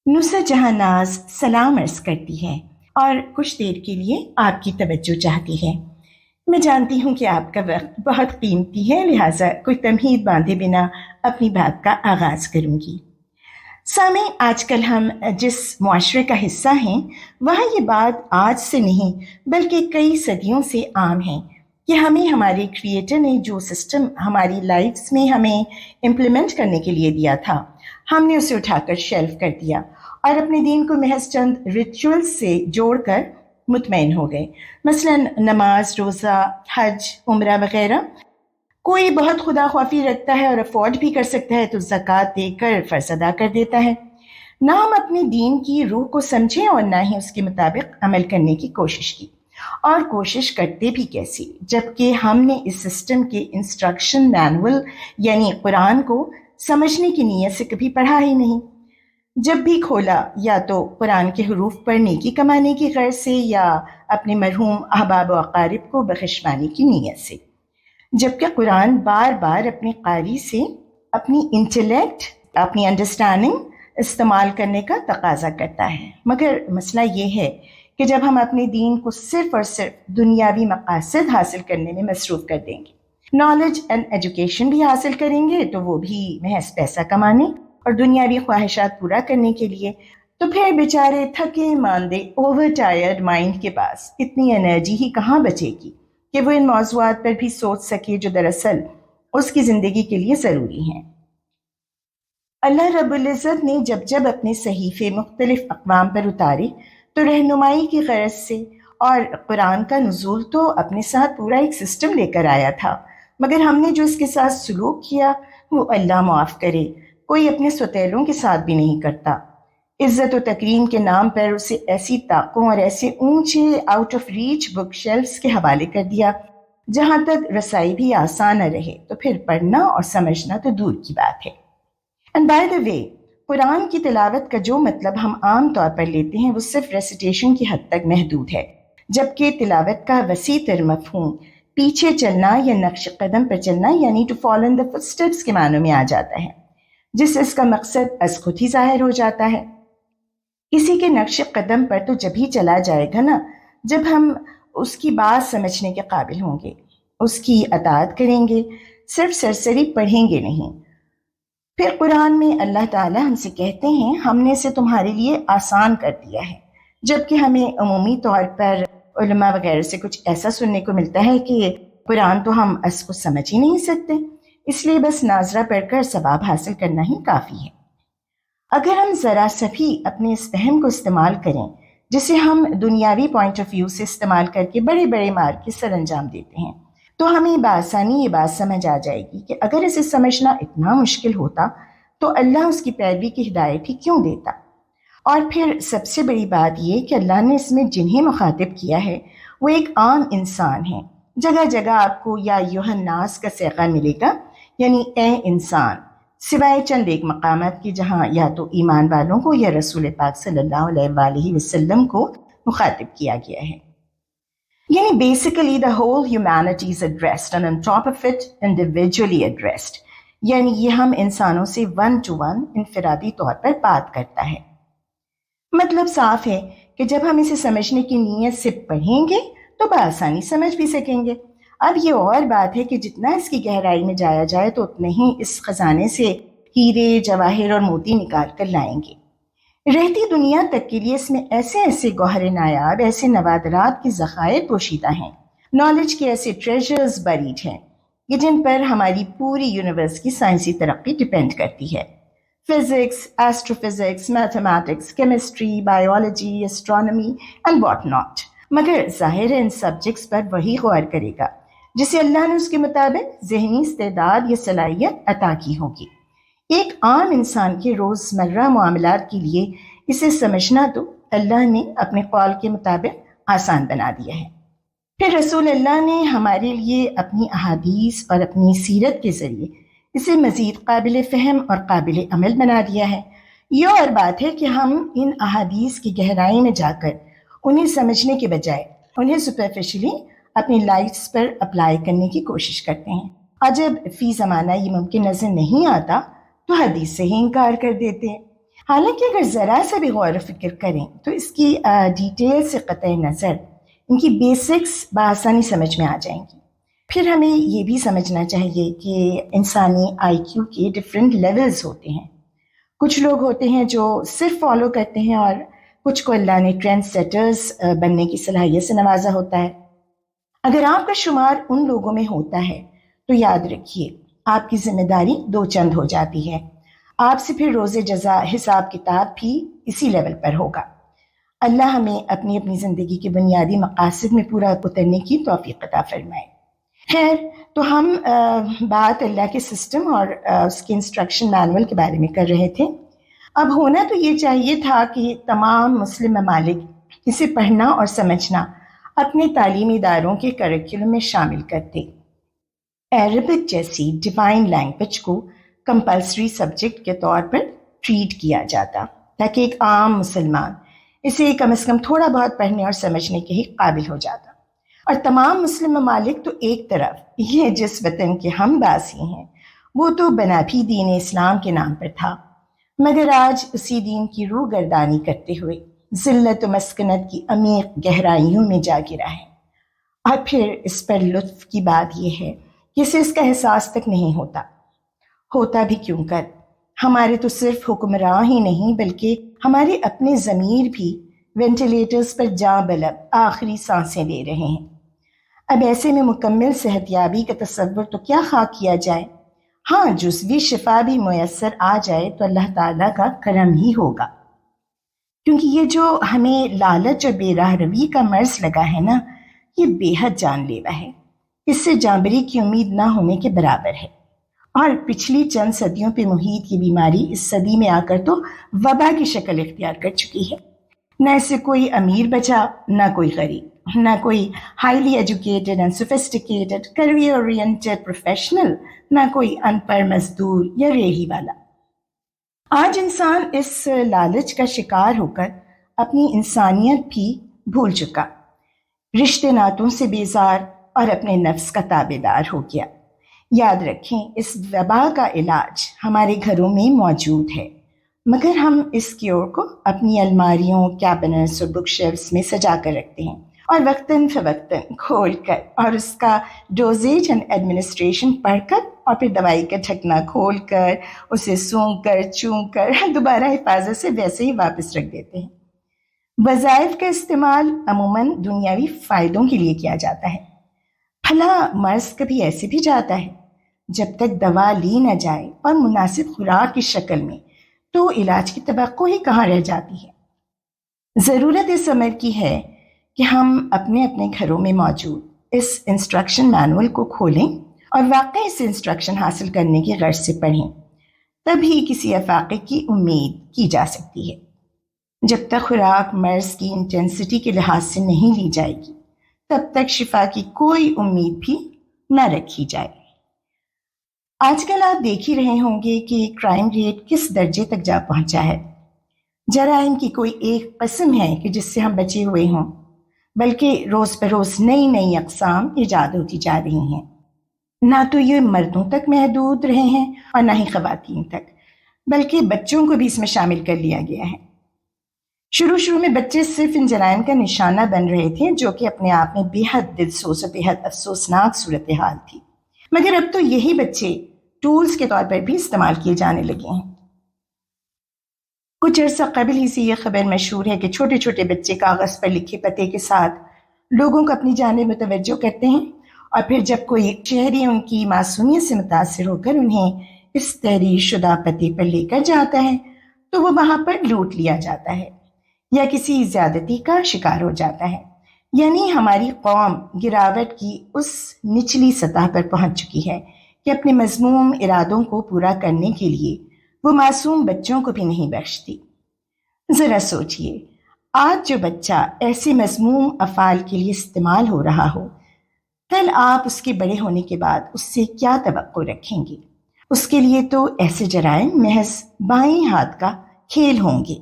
نصرت جہاں ناز سلام عرض کرتی ہے اور کچھ دیر کے لیے آپ کی توجہ چاہتی ہے۔ میں جانتی ہوں کہ آپ کا وقت بہت قیمتی ہے، لہٰذا کوئی تمہید باندھے بنا اپنی بات کا آغاز کروں گی۔ سامعین، آج کل ہم جس معاشرے کا حصہ ہیں وہاں یہ بات آج سے نہیں بلکہ کئی صدیوں سے عام ہے کہ ہمیں ہمارے کریٹر نے جو سسٹم ہماری لائفز میں ہمیں امپلیمنٹ کرنے کے لیے دیا تھا، ہم نے اسے اٹھا کر شیلف کر دیا اور اپنے دین کو محض چند ریچولز سے جوڑ کر مطمئن ہو گئے، مثلا نماز، روزہ، حج، عمرہ وغیرہ۔ کوئی بہت خدا خوفی رکھتا ہے اور افورڈ بھی کر سکتا ہے تو زکوٰۃ دے کر فرض ادا کر دیتا ہے۔ نہ ہم اپنے دین کی روح کو سمجھیں اور نہ ہی اس کے مطابق عمل کرنے کی کوشش کی، اور کوشش کرتے بھی کیسی جبکہ ہم نے اس سسٹم کے انسٹرکشن مینول یعنی قرآن کو سمجھنے کی نیت سے کبھی پڑھا ہی نہیں۔ جب بھی کھولا یا تو قرآن کے حروف پر نیکی کمانے کی غرض سے یا اپنے مرحوم احباب و اقارب کو بخشوانے کی نیت سے، جبکہ قرآن بار بار اپنے قاری سے اپنی انٹلیکٹ، اپنی انڈرسٹینڈنگ استعمال کرنے کا تقاضا کرتا ہے۔ مگر مسئلہ یہ ہے کہ جب ہم اپنے دین کو صرف اور صرف دنیاوی مقاصد حاصل کرنے میں مصروف کر دیں گے، نالج اینڈ ایجوکیشن بھی حاصل کریں گے تو وہ بھی محض پیسہ کمانے اور دنیاوی خواہشات پورا کرنے کے لیے، تو پھر بیچارے تھکے ماندے اوور ٹائرڈ مائنڈ کے پاس اتنی انرجی ہی کہاں بچے گی کہ وہ ان موضوعات پر بھی سوچ سکے جو دراصل اس کی زندگی کے لیے ضروری ہیں۔ اللہ رب العزت نے جب جب اپنے صحیفے مختلف اقوام پر اتارے تو رہنمائی کی غرض سے، اور قرآن کا نزول تو اپنے ساتھ پورا ایک سسٹم لے کر آیا تھا، مگر ہم نے جو اس کے ساتھ سلوک کیا وہ اللہ معاف کرے کوئی اپنے سوتیلوں کے ساتھ بھی نہیں کرتا۔ عزت و تکریم کے نام پر اسے ایسی طاقوں اور ایسے اونچے آؤٹ آف ریچ بک شیلفز کے حوالے کر دیا جہاں تک رسائی بھی آسان نہ رہے تو پھر پڑھنا اور سمجھنا تو دور کی بات ہے۔ اینڈ بائی دا وے، قرآن کی تلاوت کا جو مطلب ہم عام طور پر لیتے ہیں وہ صرف ریسیٹیشن کی حد تک محدود ہے، جبکہ تلاوت کا وسیع تر مفہوم پیچھے چلنا یا نقش قدم پر چلنا یعنی to follow in the footsteps کے معنوں میں آ جاتا ہے، جس سے اس کا مقصد از خود ہی ظاہر ہو جاتا ہے۔ کسی کے نقش قدم پر تو جب ہی چلا جائے گا نا جب ہم اس کی بات سمجھنے کے قابل ہوں گے، اس کی اطاعت کریں گے، صرف سرسری پڑھیں گے نہیں۔ پھر قرآن میں اللہ تعالیٰ ہم سے کہتے ہیں ہم نے اسے تمہارے لیے آسان کر دیا ہے، جبکہ ہمیں عمومی طور پر علماء وغیرہ سے کچھ ایسا سننے کو ملتا ہے کہ قرآن تو ہم اس کو سمجھ ہی نہیں سکتے، اس لیے بس ناظرہ پڑھ کر ثواب حاصل کرنا ہی کافی ہے۔ اگر ہم ذرا سا بھی اپنے اس فہم کو استعمال کریں جسے ہم دنیاوی پوائنٹ آف ویو سے استعمال کر کے بڑے بڑے مار کے سر انجام دیتے ہیں، تو ہمیں بآسانی یہ بات سمجھ آ جائے گی کہ اگر اسے سمجھنا اتنا مشکل ہوتا تو اللہ اس کی پیروی کی ہدایت ہی کیوں دیتا۔ اور پھر سب سے بڑی بات یہ کہ اللہ نے اس میں جنہیں مخاطب کیا ہے وہ ایک عام انسان ہے۔ جگہ جگہ آپ کو یا ایھا الناس کا صیغہ ملے گا، یعنی اے انسان، سوائے چند ایک مقامات کی جہاں یا تو ایمان والوں کو یا رسول پاک صلی اللہ علیہ وآلہ وسلم کو مخاطب کیا گیا ہے۔ یعنی basically the whole humanity is addressed and on top of it individually addressed، یعنی یہ ہم انسانوں سے ون ٹو ون انفرادی طور پر بات کرتا ہے۔ مطلب صاف ہے کہ جب ہم اسے سمجھنے کی نیت سے پڑھیں گے تو بآسانی سمجھ بھی سکیں گے۔ اب یہ اور بات ہے کہ جتنا اس کی گہرائی میں جایا جائے تو اتنے ہی اس خزانے سے ہیرے، جواہر اور موتی نکال کر لائیں گے۔ رہتی دنیا تک کے لیے اس میں ایسے ایسے گوہر نایاب، ایسے نوادرات کے ذخائر پوشیدہ ہیں، نالج کے ایسے ٹریجرز بریڈ ہیں کہ جن پر ہماری پوری یونیورس کی سائنسی ترقی ڈپینڈ کرتی ہے۔ Physics, astro physics, mathematics, chemistry, biology, astronomy and what not. مگر ظاہر ہے ان سبجیکٹس پر وہی غور کرے گا جسے اللہ نے اس کے مطابق ذہنی استعداد یا صلاحیت عطا کی ہوگی۔ ایک عام انسان کے روزمرہ معاملات کے لیے اسے سمجھنا تو اللہ نے اپنے قول کے مطابق آسان بنا دیا ہے۔ پھر رسول اللہ نے ہمارے لیے اپنی احادیث اور اپنی سیرت کے ذریعے اسے مزید قابل فہم اور قابل عمل بنا دیا ہے۔ یہ اور بات ہے کہ ہم ان احادیث کی گہرائی میں جا کر انہیں سمجھنے کے بجائے انہیں سپرفیشلی اپنی لائفز پر اپلائی کرنے کی کوشش کرتے ہیں، اور جب فی زمانہ یہ ممکن نظر نہیں آتا تو حدیث سے ہی انکار کر دیتے ہیں۔ حالانکہ اگر ذرا سا بھی غور و فکر کریں تو اس کی ڈیٹیل سے قطع نظر ان کی بیسکس بآسانی سمجھ میں آ جائیں گی۔ پھر ہمیں یہ بھی سمجھنا چاہیے کہ انسانی آئی کیو کے ڈفرینٹ لیولز ہوتے ہیں۔ کچھ لوگ ہوتے ہیں جو صرف فالو کرتے ہیں اور کچھ کو اللہ نے ٹرینڈ سیٹرز بننے کی صلاحیت سے نوازا ہوتا ہے۔ اگر آپ کا شمار ان لوگوں میں ہوتا ہے تو یاد رکھیے آپ کی ذمہ داری دو چند ہو جاتی ہے۔ آپ سے پھر روز جزا حساب کتاب بھی اسی لیول پر ہوگا۔ اللہ ہمیں اپنی اپنی زندگی کے بنیادی مقاصد میں پورا اترنے کی توفیق عطا فرمائے۔ خیر، تو ہم بات اللہ کے سسٹم اور اس کے انسٹرکشن مینول کے بارے میں کر رہے تھے۔ اب ہونا تو یہ چاہیے تھا کہ تمام مسلم ممالک اسے پڑھنا اور سمجھنا اپنے تعلیمی اداروں کے کریکولم میں شامل کرتے۔ عربک جیسی ڈیوائن لینگویج کو کمپلسری سبجیکٹ کے طور پر ٹریٹ کیا جاتا تاکہ ایک عام مسلمان اسے کم از کم تھوڑا بہت پڑھنے اور سمجھنے کے ہی قابل ہو جاتا۔ اور تمام مسلم ممالک تو ایک طرف یہ جس وطن کے ہم باسی ہیں وہ تو بنا بھی دین اسلام کے نام پر تھا، مگر آج اسی دین کی روح گردانی کرتے ہوئے ذلت و مسکنت کی عمیق گہرائیوں میں جا گرا ہے۔ اور پھر اس پر لطف کی بات یہ ہے کہ اسے اس کا احساس تک نہیں ہوتا بھی کیوں کر۔ ہمارے تو صرف حکمراں ہی نہیں بلکہ ہمارے اپنے ضمیر بھی وینٹیلیٹرز پر جاں بلب آخری سانسیں لے رہے ہیں۔ اب ایسے میں مکمل صحت یابی کا تصور تو کیا خواہ کیا جائے، ہاں جزوی شفا بھی میسر آ جائے تو اللہ تعالیٰ کا کرم ہی ہوگا، کیونکہ یہ جو ہمیں لالچ اور بے راہ روی کا مرض لگا ہے نا، یہ بے حد جان لیوا ہے، اس سے جانبری کی امید نہ ہونے کے برابر ہے۔ اور پچھلی چند صدیوں پہ محیط کی بیماری اس صدی میں آ کر تو وبا کی شکل اختیار کر چکی ہے۔ نہ اس سے کوئی امیر بچا، نہ کوئی غریب، نہ کوئی highly educated and sophisticated career oriented professional, نہ کوئی ان پڑھ مزدور یا ریہی والا۔ آج انسان اس لالچ کا شکار ہو کر اپنی انسانیت بھی بھول چکا، رشتے ناتوں سے بیزار اور اپنے نفس کا تابع دار ہو گیا۔ یاد رکھیں اس وبا کا علاج ہمارے گھروں میں موجود ہے، مگر ہم اس کیور کو اپنی الماریوں، کیبنٹس اور بک شیلفس میں سجا کر رکھتے ہیں اور وقتاً فوقتاً کھول کر اور اس کا ڈوزیج اینڈ ایڈمنسٹریشن پڑھ کر اور پھر دوائی کا ڈھکنا کھول کر اسے سونگھ کر چونگ کر دوبارہ حفاظت سے ویسے ہی واپس رکھ دیتے ہیں۔ وظائف کا استعمال عموماً دنیاوی فائدوں کے لیے کیا جاتا ہے، بھلا مرض کبھی ایسے بھی جاتا ہے؟ جب تک دوا لی نہ جائے اور مناسب خوراک کی شکل میں تو علاج کی توقع ہی کہاں رہ جاتی ہے۔ ضرورت اس امر کی ہے کہ ہم اپنے اپنے گھروں میں موجود اس انسٹرکشن مینول کو کھولیں اور واقعی اس انسٹرکشن حاصل کرنے کی غرض سے پڑھیں، تبھی کسی افاقے کی امید کی جا سکتی ہے۔ جب تک خوراک مرض کی انٹینسٹی کے لحاظ سے نہیں لی جائے گی تب تک شفا کی کوئی امید بھی نہ رکھی جائے۔ آج کل آپ دیکھ ہی رہے ہوں گے کہ کرائم ریٹ کس درجے تک جا پہنچا ہے۔ جرائم کی کوئی ایک قسم ہے کہ جس سے ہم بچے ہوئے ہوں، بلکہ روز بروز نئی نئی اقسام ایجاد ہوتی جا رہی ہیں۔ نہ تو یہ مردوں تک محدود رہے ہیں اور نہ ہی خواتین تک، بلکہ بچوں کو بھی اس میں شامل کر لیا گیا ہے۔ شروع میں بچے صرف ان جرائم کا نشانہ بن رہے تھے، جو کہ اپنے آپ میں بے حد دلسوز اور بے حد افسوسناک صورتحال تھی، مگر اب تو یہی بچے ٹولز کے طور پر بھی استعمال کیے جانے لگے ہیں۔ کچھ عرصہ قبل ہی سے یہ خبر مشہور ہے کہ چھوٹے چھوٹے بچے کاغذ پر لکھے پتے کے ساتھ لوگوں کو اپنی جانب متوجہ کرتے ہیں، اور پھر جب کوئی شہری ان کی معصومیت سے متاثر ہو کر انہیں اس تحریر شدہ پتے پر لے کر جاتا ہے تو وہ وہاں پر لوٹ لیا جاتا ہے یا کسی زیادتی کا شکار ہو جاتا ہے۔ یعنی ہماری قوم گراوٹ کی اس نچلی سطح پر پہنچ چکی ہے کہ اپنے مذموم ارادوں کو پورا کرنے کے لیے وہ معصوم بچوں کو بھی نہیں بخشتی۔ ذرا سوچئے، آج جو بچہ ایسے مذموم افعال کے لیے استعمال ہو رہا ہو، کل آپ اس کے بڑے ہونے کے بعد اس سے کیا توقع رکھیں گے؟ اس کے لیے تو ایسے جرائم محض بائیں ہاتھ کا کھیل ہوں گے۔